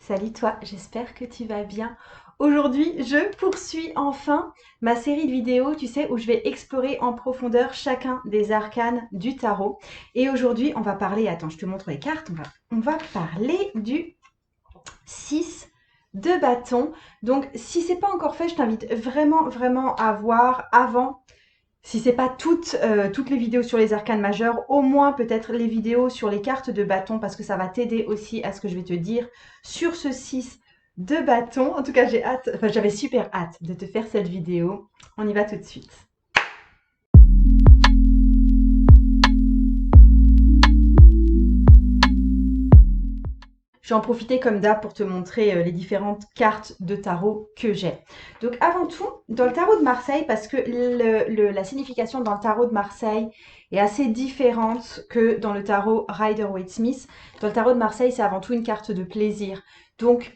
Salut toi, j'espère que tu vas bien. Aujourd'hui, je poursuis enfin ma série de vidéos, tu sais, où je vais explorer en profondeur chacun des arcanes du tarot. Et aujourd'hui, on va parler, attends, je te montre les cartes, on va parler du 6 de bâton. Donc, si c'est pas encore fait, je t'invite vraiment à voir avant. Si c'est pas toutes les vidéos sur les arcanes majeures, au moins peut-être les vidéos sur les cartes de bâton parce que ça va t'aider aussi à ce que je vais te dire sur ce 6 de bâton. En tout cas, j'ai hâte, enfin j'avais super hâte de te faire cette vidéo. On y va tout de suite. Je vais en profiter comme d'hab pour te montrer les différentes cartes de tarot que j'ai. Donc avant tout, dans le tarot de Marseille, parce que la signification dans le tarot de Marseille est assez différente que dans le tarot Rider-Waite-Smith. Dans le tarot de Marseille, c'est avant tout une carte de plaisir. Donc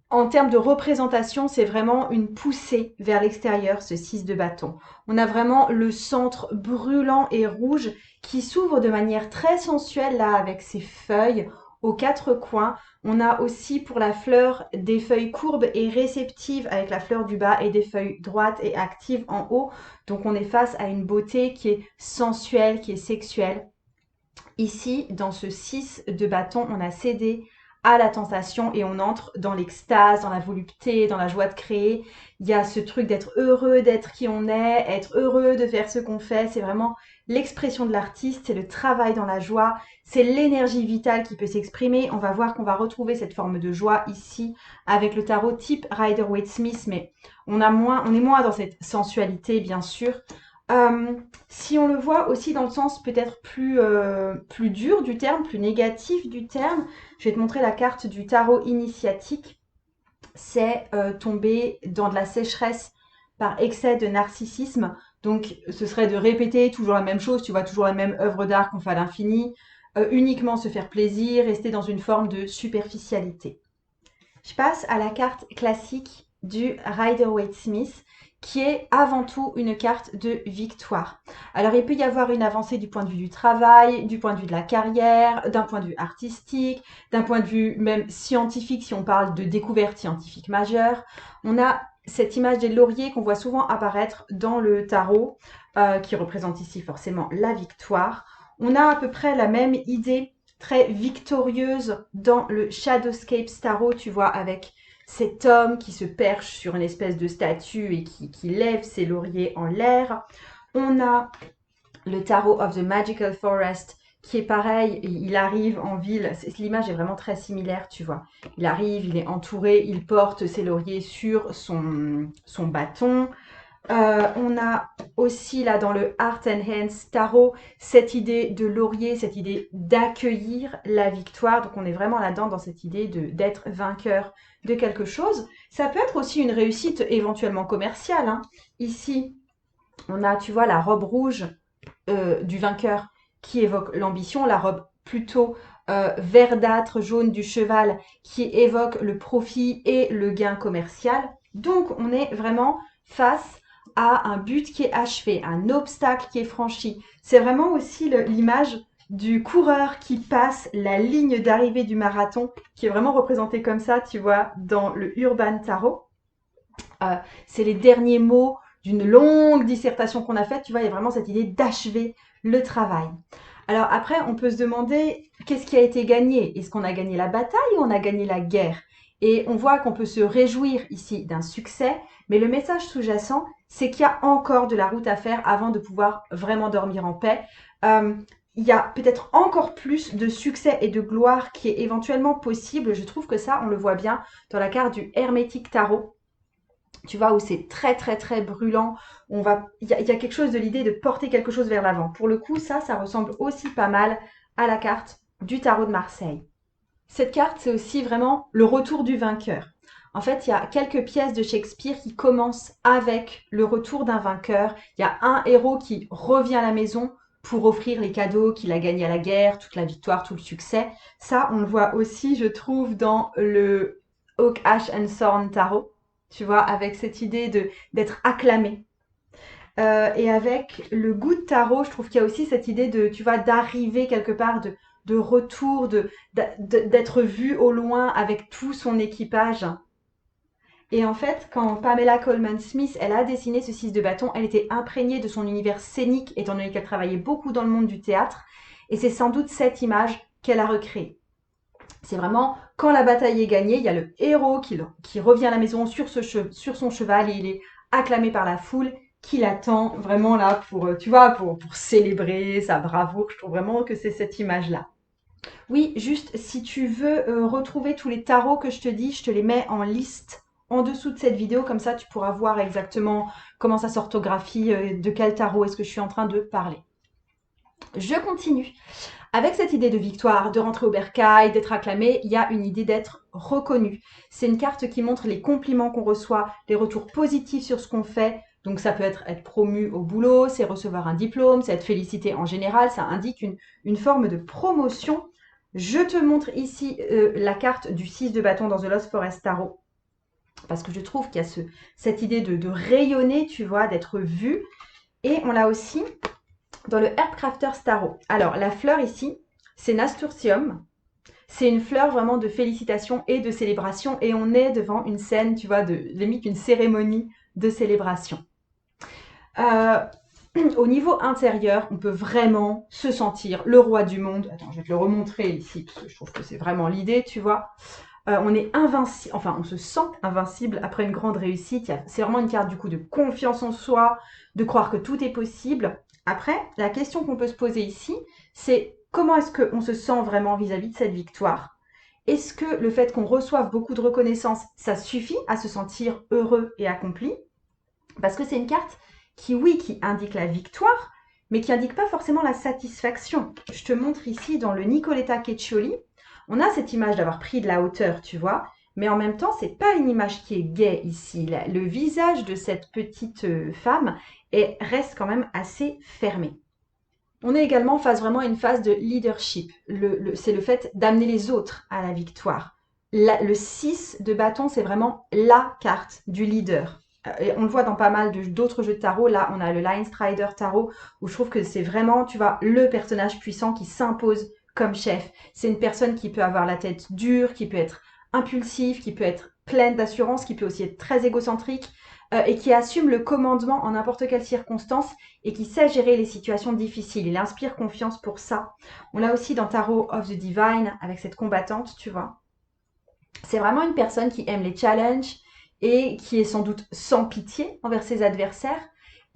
en termes de représentation, c'est vraiment une poussée vers l'extérieur, ce 6 de bâton. On a vraiment le centre brûlant et rouge qui s'ouvre de manière très sensuelle là avec ses feuilles aux quatre coins. On a aussi pour la fleur des feuilles courbes et réceptives avec la fleur du bas et des feuilles droites et actives en haut. Donc on est face à une beauté qui est sensuelle, qui est sexuelle. Ici, dans ce 6 de bâton, on a cédé à la tentation et on entre dans l'extase, dans la volupté, dans la joie de créer. Il y a ce truc d'être heureux d'être qui on est, être heureux de faire ce qu'on fait. C'est vraiment l'expression de l'artiste, c'est le travail dans la joie, c'est l'énergie vitale qui peut s'exprimer. On va voir qu'on va retrouver cette forme de joie ici avec le tarot type Rider-Waite-Smith, mais on est moins dans cette sensualité, bien sûr. Si on le voit aussi dans le sens peut-être plus dur du terme, plus négatif du terme, je vais te montrer la carte du tarot initiatique. C'est tomber dans de la sécheresse par excès de narcissisme. Donc, ce serait de répéter toujours la même chose, tu vois, toujours la même œuvre d'art qu'on fait à l'infini, uniquement se faire plaisir, rester dans une forme de superficialité. Je passe à la carte classique du Rider-Waite-Smith, qui est avant tout une carte de victoire. Alors, il peut y avoir une avancée du point de vue du travail, du point de vue de la carrière, d'un point de vue artistique, d'un point de vue même scientifique, si on parle de découverte scientifique majeure. On a cette image des lauriers qu'on voit souvent apparaître dans le tarot, qui représente ici forcément la victoire. On a à peu près la même idée très victorieuse dans le Shadowscape Tarot, tu vois, avec cet homme qui se perche sur une espèce de statue et qui lève ses lauriers en l'air. On a le Tarot of the Magical Forest qui est pareil, il arrive en ville, l'image est vraiment très similaire, tu vois. Il arrive, il est entouré, il porte ses lauriers sur son bâton. On a aussi là dans le Heart and Hands Tarot cette idée de laurier, cette idée d'accueillir la victoire. Donc on est vraiment là-dedans dans cette idée d'être vainqueur de quelque chose. Ça peut être aussi une réussite éventuellement commerciale, hein. Ici, on a, tu vois, la robe rouge du vainqueur qui évoque l'ambition, la robe plutôt verdâtre jaune du cheval qui évoque le profit et le gain commercial. Donc on est vraiment face à un but qui est achevé, un obstacle qui est franchi. C'est vraiment aussi l'image du coureur qui passe la ligne d'arrivée du marathon, qui est vraiment représenté comme ça, tu vois, dans le Urban Tarot. C'est les derniers mots d'une longue dissertation qu'on a faite, tu vois, il y a vraiment cette idée d'achever le travail. Alors après, on peut se demander qu'est-ce qui a été gagné? Est-ce qu'on a gagné la bataille ou on a gagné la guerre? Et on voit qu'on peut se réjouir ici d'un succès, mais le message sous-jacent, c'est qu'il y a encore de la route à faire avant de pouvoir vraiment dormir en paix. Il y a peut-être encore plus de succès et de gloire qui est éventuellement possible. Je trouve que ça, on le voit bien dans la carte du Hermétique Tarot. Tu vois, où c'est très brûlant. Il y a quelque chose de l'idée de porter quelque chose vers l'avant. Pour le coup, ça ressemble aussi pas mal à la carte du tarot de Marseille. Cette carte, c'est aussi vraiment le retour du vainqueur. En fait, il y a quelques pièces de Shakespeare qui commencent avec le retour d'un vainqueur. Il y a un héros qui revient à la maison pour offrir les cadeaux qu'il a gagnés à la guerre, toute la victoire, tout le succès. Ça, on le voit aussi, je trouve, dans le Oak, Ash and Thorn Tarot. Tu vois, avec cette idée d'être acclamé. Et avec le goût de tarot, je trouve qu'il y a aussi cette idée de, tu vois, d'arriver quelque part, de retour, d'être vu au loin avec tout son équipage. Et en fait, quand Pamela Coleman Smith, elle a dessiné ce 6 de bâton, elle était imprégnée de son univers scénique, étant donné qu'elle travaillait beaucoup dans le monde du théâtre. Et c'est sans doute cette image qu'elle a recréée. C'est vraiment, quand la bataille est gagnée, il y a le héros qui revient à la maison sur son cheval et il est acclamé par la foule qui l'attend vraiment là pour, tu vois, pour célébrer sa bravoure. Je trouve vraiment que c'est cette image-là. Oui, juste si tu veux retrouver tous les tarots que je te dis, je te les mets en liste en dessous de cette vidéo, comme ça tu pourras voir exactement comment ça s'orthographie, de quel tarot est-ce que je suis en train de parler. Je continue. Avec cette idée de victoire, de rentrer au bercail, d'être acclamé, il y a une idée d'être reconnu. C'est une carte qui montre les compliments qu'on reçoit, les retours positifs sur ce qu'on fait. Donc ça peut être promu au boulot, c'est recevoir un diplôme, c'est être félicité en général, ça indique une forme de promotion. Je te montre ici la carte du 6 de bâton dans The Lost Forest Tarot, parce que je trouve qu'il y a cette idée de rayonner, tu vois, d'être vu. Et on l'a aussi dans le Heartcrafters Tarot. Alors, la fleur ici, c'est Nasturtium. C'est une fleur vraiment de félicitations et de célébration. Et on est devant une scène, tu vois, limite une cérémonie de célébration. Au niveau intérieur, on peut vraiment se sentir le roi du monde. Attends, je vais te le remontrer ici, parce que je trouve que c'est vraiment l'idée, tu vois. On est invincible, enfin, on se sent invincible après une grande réussite. C'est vraiment une carte, du coup, de confiance en soi, de croire que tout est possible. Après, la question qu'on peut se poser ici, c'est comment est-ce qu'on se sent vraiment vis-à-vis de cette victoire? Est-ce que le fait qu'on reçoive beaucoup de reconnaissance, ça suffit à se sentir heureux et accompli? Parce que c'est une carte qui, oui, qui indique la victoire, mais qui indique pas forcément la satisfaction. Je te montre ici dans le Nicoletta Cecchioli, on a cette image d'avoir pris de la hauteur, tu vois, mais en même temps, c'est pas une image qui est gaie ici. Le visage de cette petite femme reste quand même assez fermé. On est également face vraiment à une phase de leadership. C'est le fait d'amener les autres à la victoire. Le 6 de bâton, c'est vraiment la carte du leader. Et on le voit dans pas mal d'autres jeux de tarot. Là, on a le Lion Strider Tarot, où je trouve que c'est vraiment, tu vois, le personnage puissant qui s'impose comme chef. C'est une personne qui peut avoir la tête dure, qui peut être impulsive, qui peut être pleine d'assurance, qui peut aussi être très égocentrique, et qui assume le commandement en n'importe quelle circonstance et qui sait gérer les situations difficiles. Il inspire confiance pour ça. On l'a aussi dans Tarot of the Divine avec cette combattante, tu vois. C'est vraiment une personne qui aime les challenges et qui est sans doute sans pitié envers ses adversaires.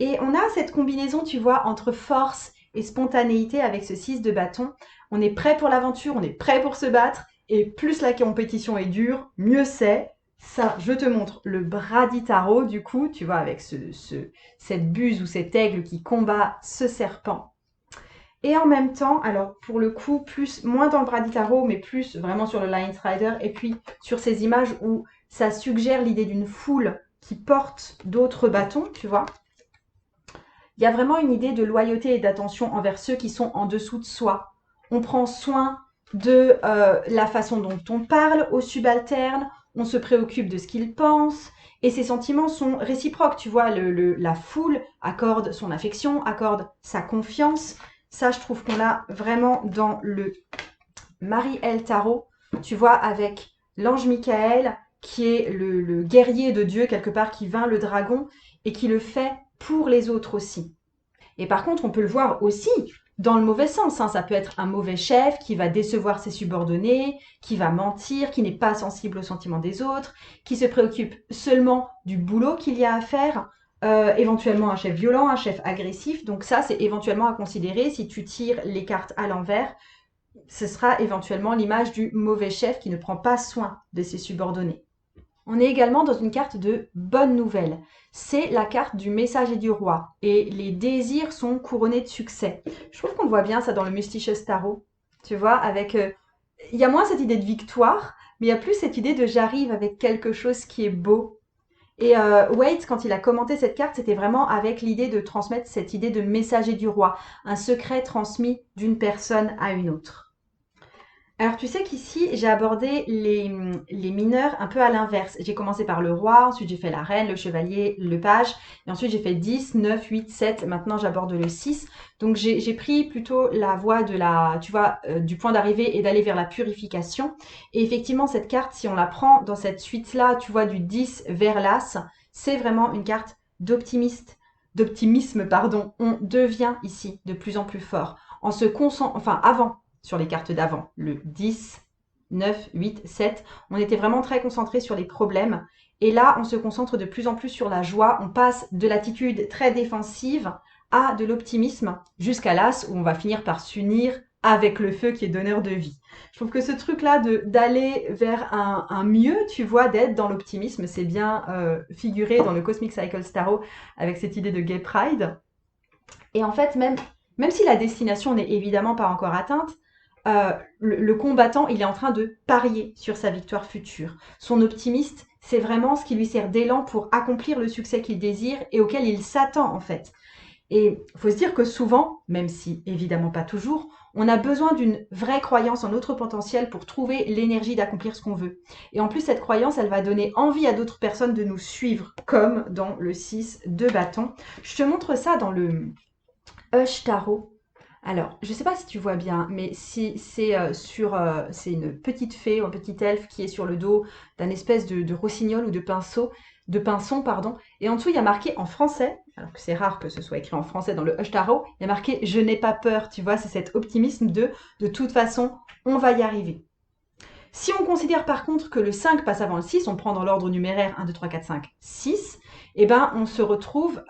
Et on a cette combinaison, tu vois, entre force et spontanéité avec ce 6 de bâton. On est prêt pour l'aventure, on est prêt pour se battre. Et plus la compétition est dure, mieux c'est. Ça, je te montre le Brady Tarot, du coup, tu vois, avec cette buse ou cet aigle qui combat ce serpent. Et en même temps, alors pour le coup, moins dans le Brady Tarot, mais plus vraiment sur le Lion Rider, et puis sur ces images où ça suggère l'idée d'une foule qui porte d'autres bâtons, tu vois. Il y a vraiment une idée de loyauté et d'attention envers ceux qui sont en dessous de soi. On prend soin de la façon dont on parle aux subalternes, on se préoccupe de ce qu'ils pensent, et ces sentiments sont réciproques, tu vois, la foule accorde son affection, accorde sa confiance. Ça, je trouve qu'on l'a vraiment dans le Marie-El Tarot, tu vois, avec l'ange Michael, qui est le guerrier de Dieu, quelque part, qui vainc le dragon, et qui le fait pour les autres aussi. Et par contre, on peut le voir aussi dans le mauvais sens, hein. Ça peut être un mauvais chef qui va décevoir ses subordonnés, qui va mentir, qui n'est pas sensible aux sentiments des autres, qui se préoccupe seulement du boulot qu'il y a à faire, éventuellement un chef violent, un chef agressif. Donc ça, c'est éventuellement à considérer. Si tu tires les cartes à l'envers, ce sera éventuellement l'image du mauvais chef qui ne prend pas soin de ses subordonnés. On est également dans une carte de bonne nouvelle. C'est la carte du messager du roi. Et les désirs sont couronnés de succès. Je trouve qu'on le voit bien ça dans le Mysticious Tarot. Tu vois, avec... il y a moins cette idée de victoire, mais il y a plus cette idée de j'arrive avec quelque chose qui est beau. Et Waite, quand il a commenté cette carte, c'était vraiment avec l'idée de transmettre cette idée de messager du roi. Un secret transmis d'une personne à une autre. Alors, tu sais qu'ici, j'ai abordé les mineurs un peu à l'inverse. J'ai commencé par le roi, ensuite j'ai fait la reine, le chevalier, le page, et ensuite j'ai fait 10, 9, 8, 7. Maintenant, j'aborde le 6. Donc, j'ai pris plutôt la voie de la, tu vois, du point d'arrivée et d'aller vers la purification. Et effectivement, cette carte, si on la prend dans cette suite-là, tu vois, du 10 vers l'as, c'est vraiment une carte d'optimisme, pardon. On devient ici de plus en plus fort. En se concentrant, enfin, avant sur les cartes d'avant, le 10, 9, 8, 7, on était vraiment très concentré sur les problèmes. Et là, on se concentre de plus en plus sur la joie. On passe de l'attitude très défensive à de l'optimisme jusqu'à l'as où on va finir par s'unir avec le feu qui est donneur de vie. Je trouve que ce truc-là d'aller vers un mieux, tu vois, d'être dans l'optimisme, c'est bien figuré dans le Cosmic Cycle Tarot avec cette idée de Gay Pride. Et en fait, même si la destination n'est évidemment pas encore atteinte, le combattant, il est en train de parier sur sa victoire future. Son optimiste, c'est vraiment ce qui lui sert d'élan pour accomplir le succès qu'il désire et auquel il s'attend en fait. Et il faut se dire que souvent, même si évidemment pas toujours, on a besoin d'une vraie croyance en notre potentiel pour trouver l'énergie d'accomplir ce qu'on veut. Et en plus, cette croyance, elle va donner envie à d'autres personnes de nous suivre, comme dans le 6 de bâton. Je te montre ça dans le Hush Tarot. Alors, je ne sais pas si tu vois bien, mais si c'est c'est une petite fée ou un petit elfe qui est sur le dos d'un espèce de rossignol ou de pinson, pardon. Et en dessous, il y a marqué en français, alors que c'est rare que ce soit écrit en français dans le Hush Tarot, il y a marqué Je n'ai pas peur, tu vois, c'est cet optimisme de toute façon, on va y arriver. Si on considère par contre que le 5 passe avant le 6, on prend dans l'ordre numéraire 1, 2, 3, 4, 5, 6, et ben on se retrouve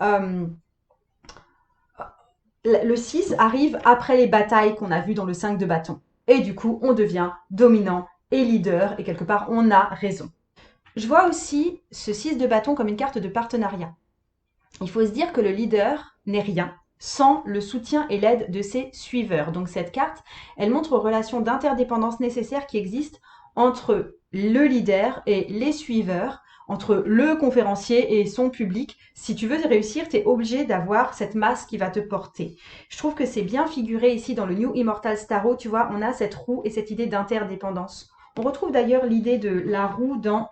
le 6 arrive après les batailles qu'on a vues dans le 5 de bâton. Et du coup, on devient dominant et leader, et quelque part, on a raison. Je vois aussi ce 6 de bâton comme une carte de partenariat. Il faut se dire que le leader n'est rien sans le soutien et l'aide de ses suiveurs. Donc cette carte, elle montre aux relations d'interdépendance nécessaires qui existent entre le leader et les suiveurs, entre le conférencier et son public. Si tu veux réussir, tu es obligé d'avoir cette masse qui va te porter. Je trouve que c'est bien figuré ici dans le New Immortal Tarot. Tu vois, on a cette roue et cette idée d'interdépendance. On retrouve d'ailleurs l'idée de la roue dans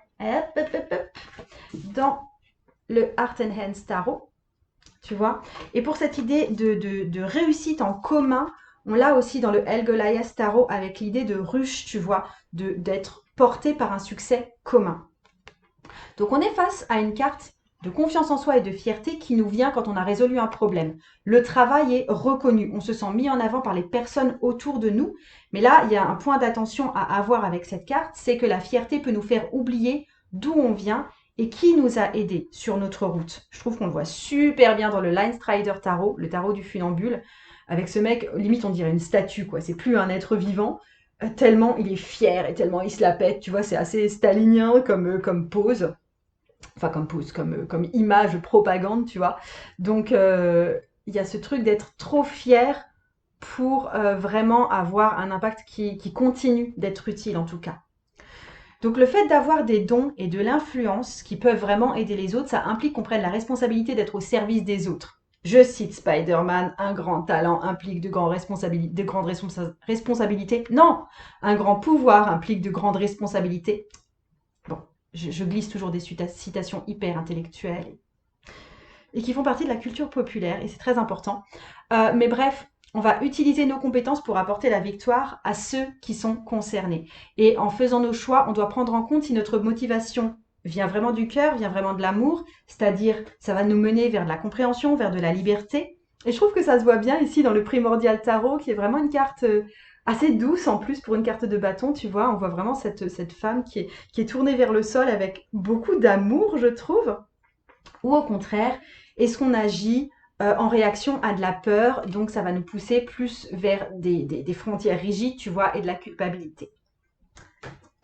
le Heart and Hands Tarot, tu vois. Et pour cette idée de réussite en commun, on l'a aussi dans le Helgoliath Tarot avec l'idée de ruche, tu vois, d'être porté par un succès commun. Donc on est face à une carte de confiance en soi et de fierté qui nous vient quand on a résolu un problème. Le travail est reconnu, on se sent mis en avant par les personnes autour de nous. Mais là, il y a un point d'attention à avoir avec cette carte, c'est que la fierté peut nous faire oublier d'où on vient et qui nous a aidés sur notre route. Je trouve qu'on le voit super bien dans le Line Strider Tarot, le tarot du funambule, avec ce mec, limite on dirait une statue, quoi. C'est plus un être vivant, tellement il est fier et tellement il se la pète, tu vois, c'est assez stalinien comme pose. Enfin, comme pose, comme image propagande, tu vois. Donc, il y a ce truc d'être trop fier pour vraiment avoir un impact qui continue d'être utile, en tout cas. Donc, le fait d'avoir des dons et de l'influence qui peuvent vraiment aider les autres, ça implique qu'on prenne la responsabilité d'être au service des autres. Je cite Spider-Man, un grand talent implique de grandes responsabilités. Non, un grand pouvoir implique de grandes responsabilités. Bon, je glisse toujours des citations hyper intellectuelles et qui font partie de la culture populaire, et c'est très important. Mais bref, on va utiliser nos compétences pour apporter la victoire à ceux qui sont concernés. Et en faisant nos choix, on doit prendre en compte si notre motivation vient vraiment du cœur, vient vraiment de l'amour, c'est-à-dire ça va nous mener vers de la compréhension, vers de la liberté. Et je trouve que ça se voit bien ici dans le Primordial Tarot, qui est vraiment une carte assez douce en plus pour une carte de bâton, tu vois. On voit vraiment cette femme qui est tournée vers le sol avec beaucoup d'amour, je trouve. Ou au contraire, est-ce qu'on agit en réaction à de la peur, donc ça va nous pousser plus vers des frontières rigides, tu vois, et de la culpabilité.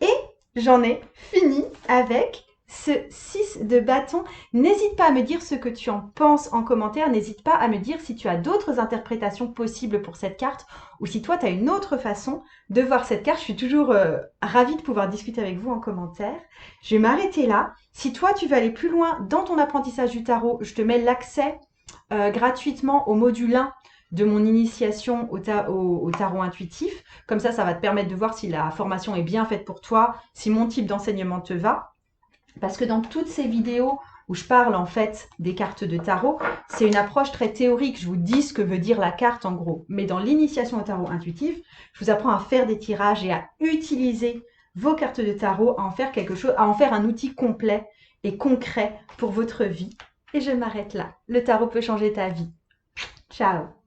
Et j'en ai fini avec ce 6 de bâton. N'hésite pas à me dire ce que tu en penses en commentaire. N'hésite pas à me dire si tu as d'autres interprétations possibles pour cette carte ou si toi, tu as une autre façon de voir cette carte. Je suis toujours ravie de pouvoir discuter avec vous en commentaire. Je vais m'arrêter là. Si toi, tu veux aller plus loin dans ton apprentissage du tarot, je te mets l'accès gratuitement au module 1 de mon initiation au tarot intuitif. Comme ça va te permettre de voir si la formation est bien faite pour toi, si mon type d'enseignement te va. Parce que dans toutes ces vidéos où je parle en fait des cartes de tarot, c'est une approche très théorique. Je vous dis ce que veut dire la carte en gros. Mais dans l'initiation au tarot intuitif, je vous apprends à faire des tirages et à utiliser vos cartes de tarot, à en faire quelque chose, à en faire un outil complet et concret pour votre vie. Et je m'arrête là. Le tarot peut changer ta vie. Ciao!